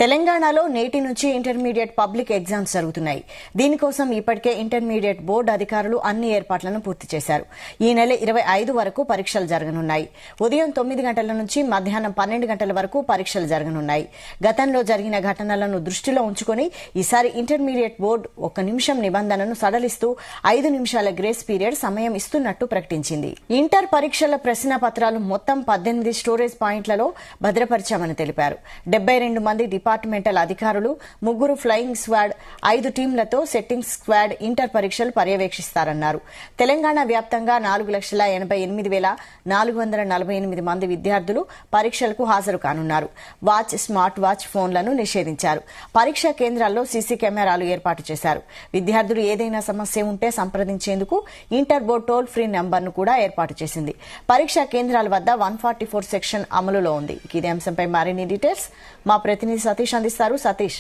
తెలంగాణలో నేటి నుంచి ఇంటర్మీడియట్ పబ్లిక్ ఎగ్జామ్స్ జరుగుతున్నాయి. దీనికోసం ఇప్పటికే ఇంటర్మీడియట్ బోర్డు అధికారులు అన్ని ఏర్పాట్లను పూర్తి చేశారు. ఈ నెల 25 వరకు పరీక్షలు జరగనున్నాయి. ఉదయం 9 గంటల నుంచి మధ్యాహ్నం 12 గంటల వరకు పరీక్షలు జరగనున్నాయి. గతంలో జరిగిన ఘటనలను దృష్టిలో ఉంచుకుని ఈసారి ఇంటర్మీడియట్ బోర్డు 1 నిమిషం నిబంధనను సడలిస్తూ 5 నిమిషాల గ్రేస్ పీరియడ్ సమయం ఇస్తున్నట్టు ప్రకటించింది. ఇంటర్ పరీక్షల ప్రశ్న పత్రాలు మొత్తం 18 స్టోరేజ్ పాయింట్లలో భద్రపరిచామని తెలిపారు. 72 మంది డిపార్ట్మెంటల్ అధికారులు, 3 ఫ్లయింగ్ స్క్వాడ్, 5 టీంలతో సెట్టింగ్ స్క్వాడ్ ఇంటర్ పరీక్షలు పర్యవేక్షిస్తారన్నారు. తెలంగాణ వ్యాప్తంగా 4,88,448 మంది విద్యార్థులు పరీక్షలకు హాజరు కానున్నారు. వాచ్, స్మార్ట్ వాచ్, ఫోన్లను నిషేధించారు. పరీక్షా కేంద్రాల్లో సీసీ కెమెరాలు ఏర్పాటు చేశారు. విద్యార్థులు ఏదైనా సమస్య ఉంటే సంప్రదించేందుకు ఇంటర్ బోర్డు టోల్ ఫ్రీ నంబర్ను కూడా ఏర్పాటు చేసింది. పరీక్షా కేంద్రాల వద్ద 144 సెక్షన్ అమలులో ఉంది. ఇదే అంశంపై మరిన్ని డీటెయిల్స్ మా ప్రతినిధి సతీష్ అందిస్తారు. సతీష్.